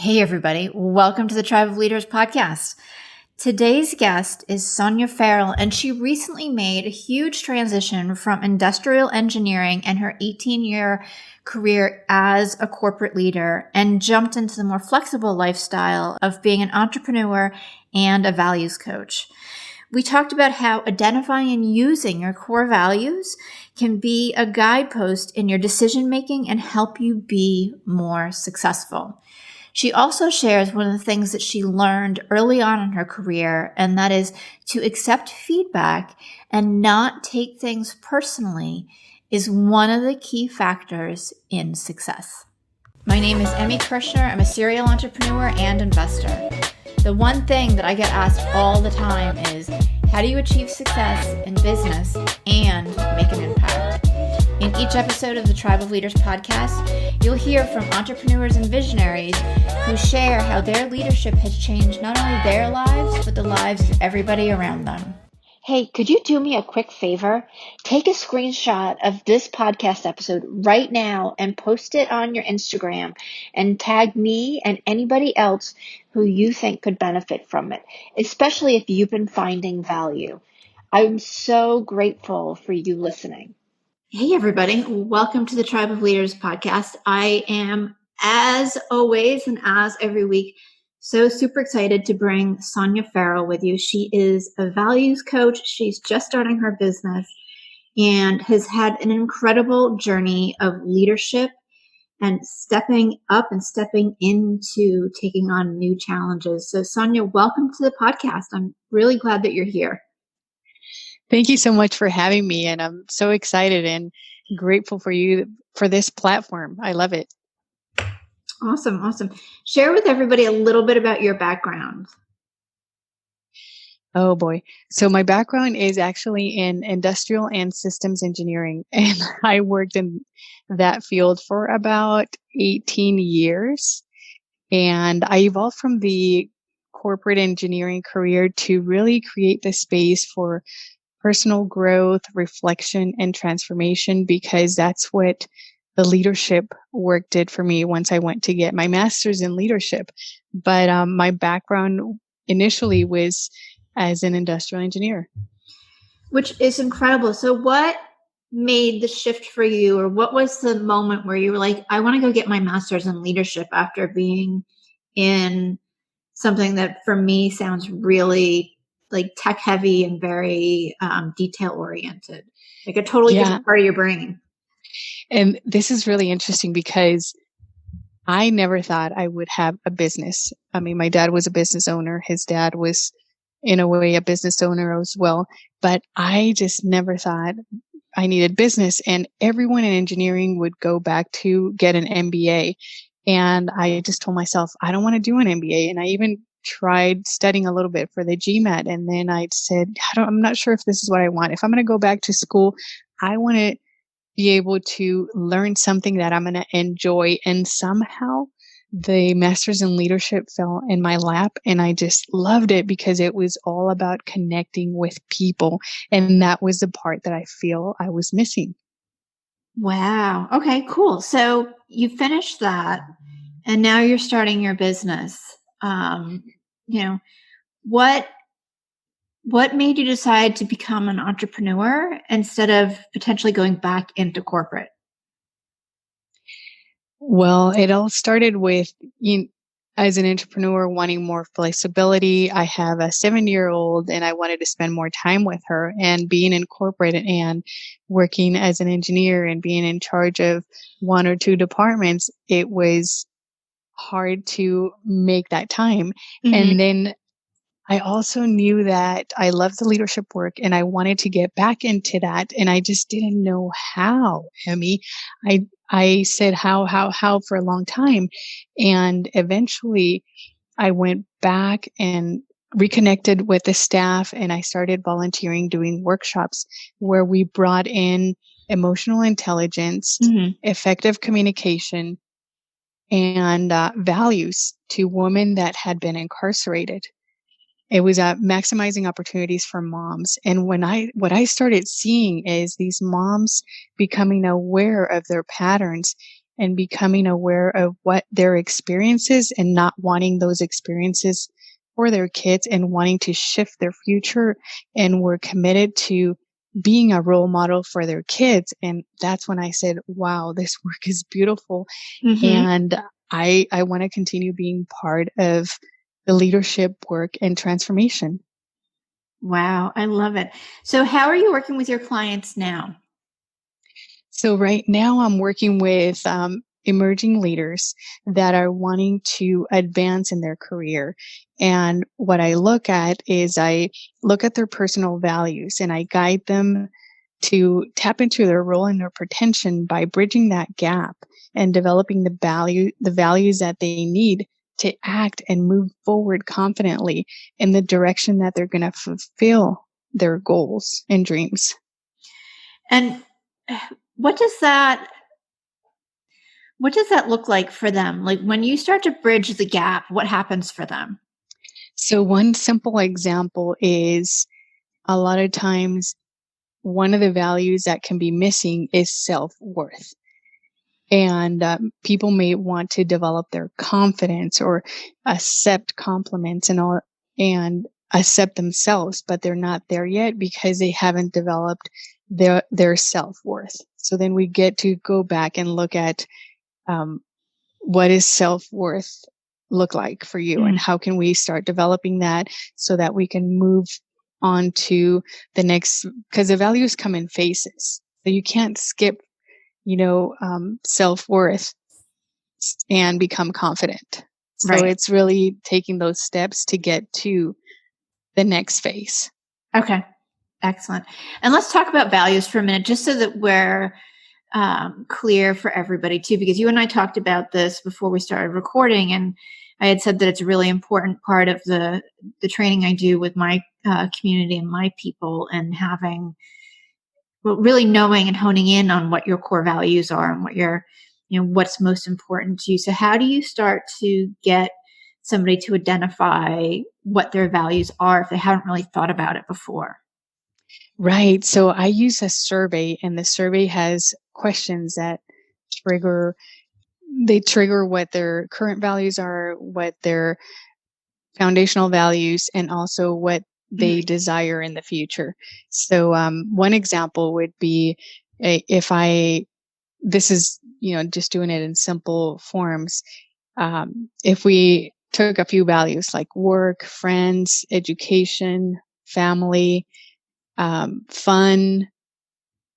Hey, everybody. Welcome to the Tribe of Leaders podcast. Today's guest is Sonia Ferrell, and she recently made a huge transition from industrial engineering and her 18-year career as a corporate leader and jumped into the more flexible lifestyle of being an entrepreneur and a values coach. We talked about how identifying and using your core values can be a guidepost in your decision making and help you be more successful. She also shares one of the things that she learned early on in her career, and that is to accept feedback and not take things personally is one of the key factors in success. My name is Emmy Kirschner. I'm a serial entrepreneur and investor. The one thing that I get asked all the time is, how do you achieve success in business and make an impact? In each episode of the Tribe of Leaders podcast, you'll hear from entrepreneurs and visionaries who share how their leadership has changed not only their lives, but the lives of everybody around them. Hey, could you do me a quick favor? Take a screenshot of this podcast episode right now and post it on your Instagram and tag me and anybody else who you think could benefit from it, especially if you've been finding value. I'm so grateful for you listening. Hey, everybody. Welcome to the Tribe of Leaders podcast. I am, as always and as every week, so super excited to bring Sonia Ferrell with you. She is a values coach. She's just starting her business and has had an incredible journey of leadership and stepping up and stepping into taking on new challenges. So, Sonia, welcome to the podcast. I'm really glad that you're here. Thank you so much for having me. And I'm so excited and grateful for you for this platform. I love it. Awesome. Share with everybody a little bit about your background. Oh boy. So my background is actually in industrial and systems engineering. And I worked in that field for about 18 years. And I evolved from the corporate engineering career to really create the space for personal growth, reflection, and transformation, because that's what the leadership work did for me once I went to get my master's in leadership. But my background initially was as an industrial engineer. Which is incredible. So what made the shift for you, or what was the moment where you were like, I want to go get my master's in leadership after being in something that for me sounds really like tech heavy and very detail oriented, like a totally different part of your brain. And this is really interesting because I never thought I would have a business. I mean, my dad was a business owner. His dad was, in a way, a business owner as well. But I just never thought I needed business. And everyone in engineering would go back to get an MBA. And I just told myself, I don't want to do an MBA. And I even tried studying a little bit for the GMAT. And then I said, I'm not sure if this is what I want. If I'm going to go back to school, I want to be able to learn something that I'm going to enjoy. And somehow the master's in leadership fell in my lap, and I just loved it because it was all about connecting with people. And that was the part that I feel I was missing. Wow. Okay, cool. So you finished that and now you're starting your business. What made you decide to become an entrepreneur instead of potentially going back into corporate? Well, it all started with, as an entrepreneur, wanting more flexibility. I have a 7-year-old and I wanted to spend more time with her, and being in corporate and working as an engineer and being in charge of 1 or 2 departments, it was hard to make that time. Mm-hmm. And then I also knew that I loved the leadership work and I wanted to get back into that. And I just didn't know how, Emmy. I said how for a long time. And eventually I went back and reconnected with the staff, and I started volunteering, doing workshops where we brought in emotional intelligence, mm-hmm. effective communication, and values to women that had been incarcerated. It was maximizing opportunities for moms. And what I started seeing is these moms becoming aware of their patterns and becoming aware of what their experiences and not wanting those experiences for their kids and wanting to shift their future. And we're committed to being a role model for their kids. And that's when I said, wow, this work is beautiful. Mm-hmm. And I want to continue being part of the leadership work and transformation. Wow, I love it. So how are you working with your clients now? So right now I'm working with emerging leaders that are wanting to advance in their career. And what I look at is I look at their personal values and I guide them to tap into their role and their potential by bridging that gap and developing the values that they need to act and move forward confidently in the direction that they're going to fulfill their goals and dreams. And what does that what does that look like for them? Like when you start to bridge the gap, what happens for them? So one simple example is a lot of times one of the values that can be missing is self-worth. And people may want to develop their confidence or accept compliments and all and accept themselves, but they're not there yet because they haven't developed their self-worth. So then we get to go back and look at um, what does self-worth look like for you, and how can we start developing that so that we can move on to the next, because the values come in phases. So you can't skip, self-worth and become confident. So Right. it's really taking those steps to get to the next phase. Okay. Excellent. And let's talk about values for a minute, just so that we're clear for everybody too, because you and I talked about this before we started recording, and I had said that it's a really important part of the training I do with my community and my people, and having, well, really knowing and honing in on what your core values are and what your, what's most important to you. So how do you start to get somebody to identify what their values are if they haven't really thought about it before? Right. So I use a survey, and the survey has questions that trigger trigger what their current values are, what their foundational values, and also what they desire in the future. So one example would be if this is, just doing it in simple forms. If we took a few values like work, friends, education, family, fun,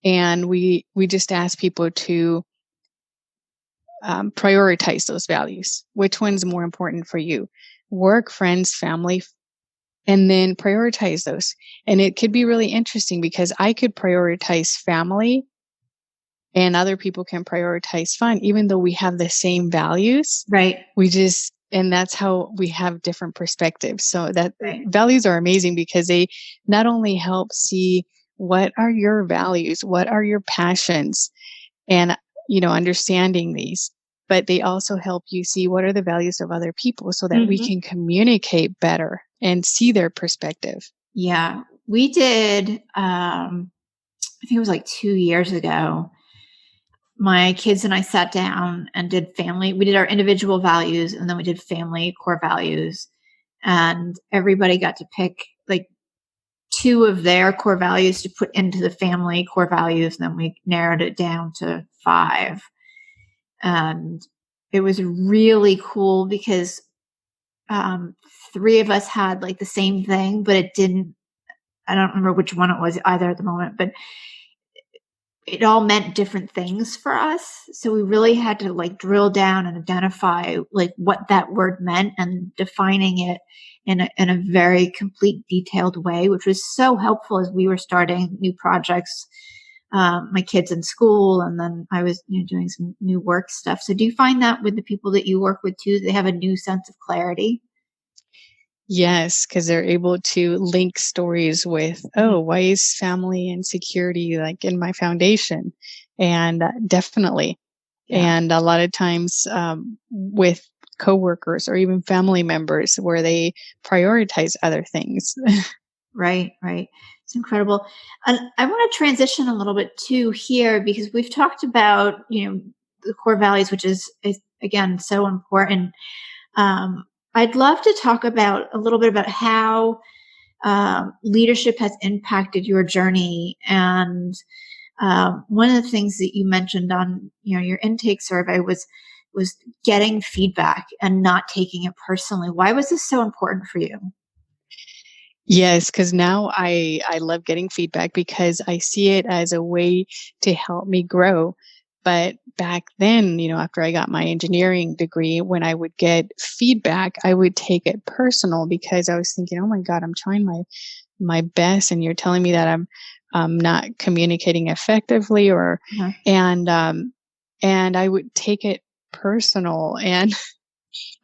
and we just ask people to prioritize those values. Which one's more important for you? Work, friends, family, and then prioritize those. And it could be really interesting because I could prioritize family and other people can prioritize fun, even though we have the same values. Right. And that's how we have different perspectives. So that Right. values are amazing because they not only help see what are your values, what are your passions, and, understanding these, but they also help you see what are the values of other people so that we can communicate better and see their perspective. Yeah. We did, I think it was like 2 years ago. My kids and I sat down and did family. We did our individual values, and then we did family core values. And everybody got to pick like two of their core values to put into the family core values. And then we narrowed it down to 5. And it was really cool because 3 of us had like the same thing, but it didn't, I don't remember which one it was either at the moment, but it all meant different things for us. So we really had to like drill down and identify like what that word meant and defining it in a very complete, detailed way, which was so helpful as we were starting new projects. My kids in school, and then I was doing some new work stuff. So do you find that with the people that you work with too, they have a new sense of clarity? Yes, because they're able to link stories with, oh, why is family and security like in my foundation? And definitely. Yeah. And a lot of times with coworkers or even family members where they prioritize other things. Right, right. It's incredible. And I want to transition a little bit too here because we've talked about, the core values, which is again, so important. I'd love to talk about a little bit about how leadership has impacted your journey. And one of the things that you mentioned on your intake survey was getting feedback and not taking it personally. Why was this so important for you? Yes, because now I love getting feedback because I see it as a way to help me grow. But back then, after I got my engineering degree, when I would get feedback, I would take it personal because I was thinking, oh my God, I'm trying my best, and you're telling me that I'm not communicating effectively, or Uh-huh. and I would take it personal, and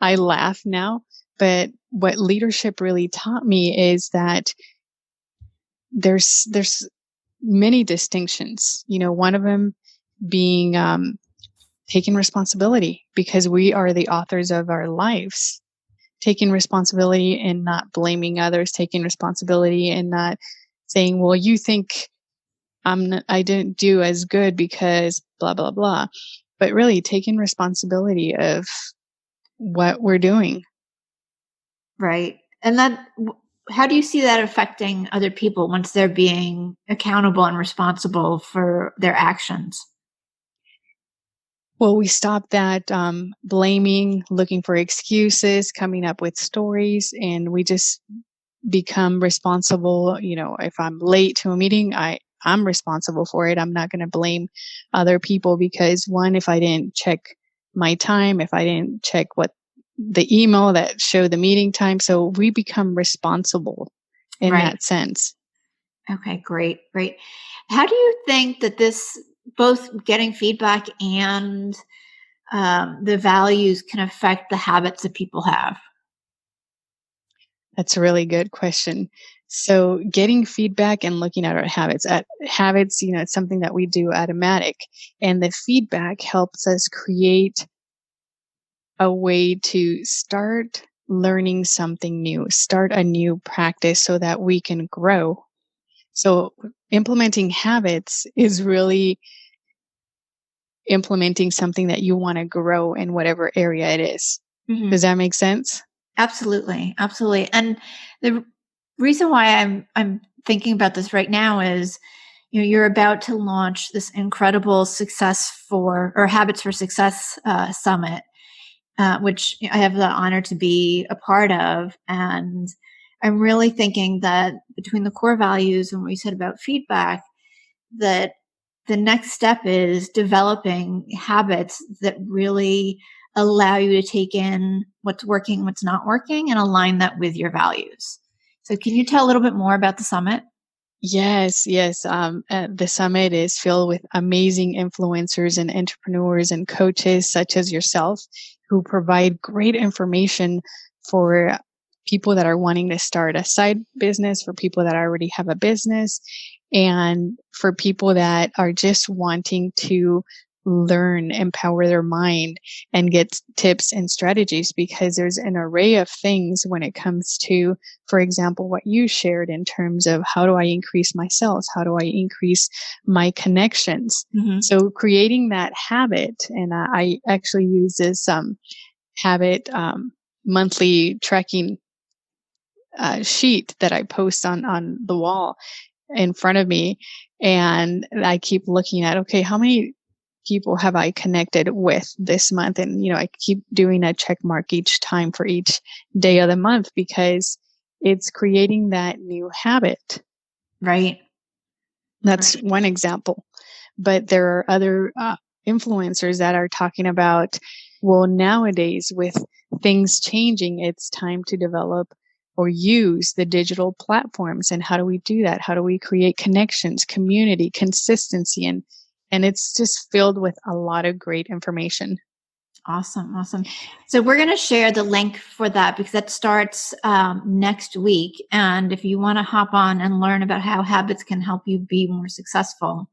I laugh now. But what leadership really taught me is that there's many distinctions. One of them being taking responsibility, because we are the authors of our lives. Taking responsibility and not blaming others, taking responsibility and not saying, well, you think I didn't do as good because blah, blah, blah. But really taking responsibility of what we're doing. Right. And how do you see that affecting other people once they're being accountable and responsible for their actions? Well, we stop that blaming, looking for excuses, coming up with stories, and we just become responsible. If I'm late to a meeting, I'm responsible for it. I'm not going to blame other people because, one, if I didn't check my time, if I didn't check what the email that showed the meeting time, so we become responsible in Right. that sense. Okay, great. How do you think that this, both getting feedback and the values, can affect the habits that people have? That's a really good question. So getting feedback and looking at our habits, it's something that we do automatic, and the feedback helps us create a way to start learning something new, start a new practice so that we can grow. So implementing habits is really implementing something that you want to grow in whatever area it is. Mm-hmm. Does that make sense? Absolutely. And the reason why I'm thinking about this right now is, you're about to launch this incredible Habits for Success summit, which I have the honor to be a part of. And I'm really thinking that between the core values and what you said about feedback, that the next step is developing habits that really allow you to take in what's working, what's not working, and align that with your values. So can you tell a little bit more about the summit? Yes, yes. The summit is filled with amazing influencers and entrepreneurs and coaches such as yourself, who provide great information for people that are wanting to start a side business, for people that already have a business, and for people that are just wanting to learn, empower their mind, and get tips and strategies, because there's an array of things when it comes to, for example, what you shared in terms of how do I increase my sales? How do I increase my connections? Mm-hmm. So creating that habit, and I actually use this habit monthly tracking sheet that I post on the wall in front of me. And I keep looking at, okay, how many people have I connected with this month? And, I keep doing a check mark each time for each day of the month, because it's creating that new habit. Right. That's one example. But there are other influencers that are talking about, well, nowadays with things changing, it's time to develop or use the digital platforms. And how do we do that? How do we create connections, community, consistency? And it's just filled with a lot of great information. Awesome. So we're going to share the link for that because that starts next week. And if you want to hop on and learn about how habits can help you be more successful,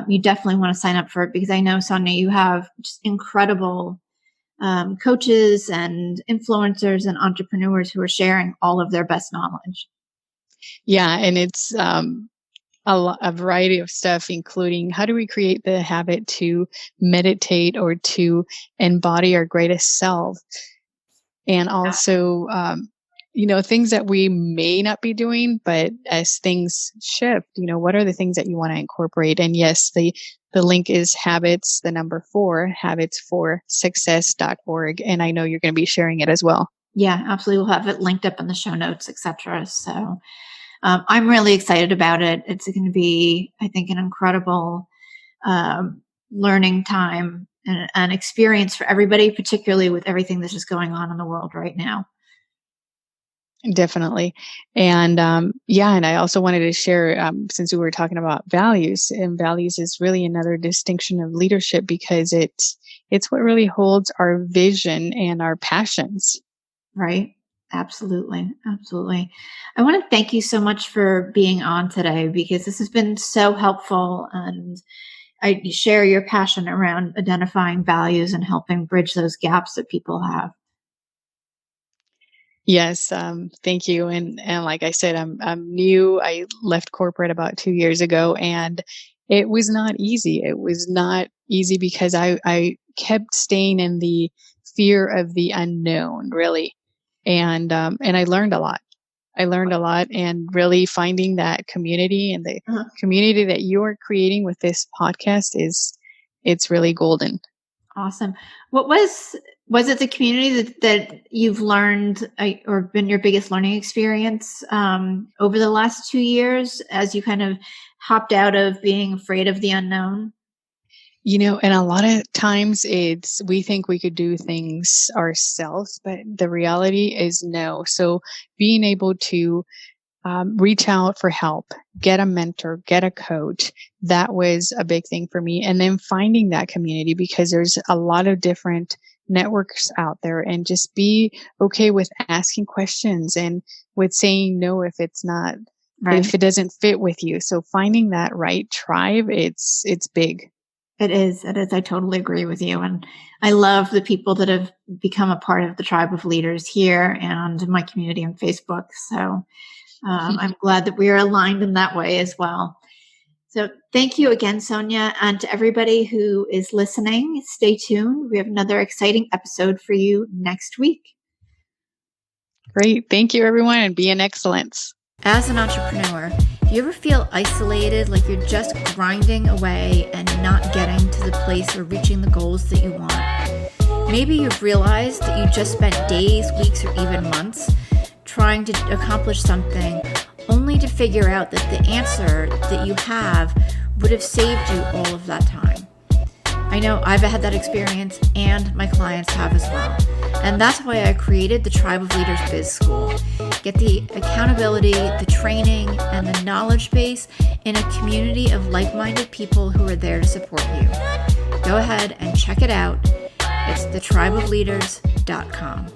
you definitely want to sign up for it, because I know, Sonia, you have just incredible coaches and influencers and entrepreneurs who are sharing all of their best knowledge. Yeah. And it's, a variety of stuff, including how do we create the habit to meditate or to embody our greatest self, and also things that we may not be doing, but as things shift, what are the things that you want to incorporate? And yes, the link is habits, the number 4, habitsforsuccess.org. And I know you're going to be sharing it as well. Yeah, absolutely. We'll have it linked up in the show notes, etc. So I'm really excited about it. It's going to be, I think, an incredible learning time and an experience for everybody, particularly with everything that's just going on in the world right now. Definitely. And and I also wanted to share, since we were talking about values, and values is really another distinction of leadership, because it's what really holds our vision and our passions. Right. Absolutely. Absolutely. I want to thank you so much for being on today, because this has been so helpful, and I share your passion around identifying values and helping bridge those gaps that people have. Yes, thank you. And like I said, I'm new. I left corporate about 2 years ago, and it was not easy. It was not easy because I kept staying in the fear of the unknown, really. And I learned a lot. I learned a lot, and really finding that community, and the Uh-huh. community that you are creating with this podcast it's really golden. Awesome. What was it the community that you've learned or been your biggest learning experience over the last 2 years as you kind of hopped out of being afraid of the unknown? And a lot of times we think we could do things ourselves, but the reality is no. So being able to reach out for help, get a mentor, get a coach, that was a big thing for me. And then finding that community, because there's a lot of different networks out there, and just be okay with asking questions and with saying no if it's not, Right. if it doesn't fit with you. So finding that right tribe, it's big. It is. It is. I totally agree with you. And I love the people that have become a part of the tribe of leaders here and my community on Facebook. So I'm glad that we are aligned in that way as well. So thank you again, Sonia. And to everybody who is listening, stay tuned. We have another exciting episode for you next week. Great. Thank you, everyone, and be in excellence. As an entrepreneur, do you ever feel isolated, like you're just grinding away and not getting to the place or reaching the goals that you want? Maybe you've realized that you just spent days, weeks, or even months trying to accomplish something, only to figure out that the answer that you have would have saved you all of that time. I know I've had that experience, and my clients have as well. And that's why I created the Tribe of Leaders Biz School. Get the accountability, the training, and the knowledge base in a community of like-minded people who are there to support you. Go ahead and check it out. It's thetribeofleaders.com.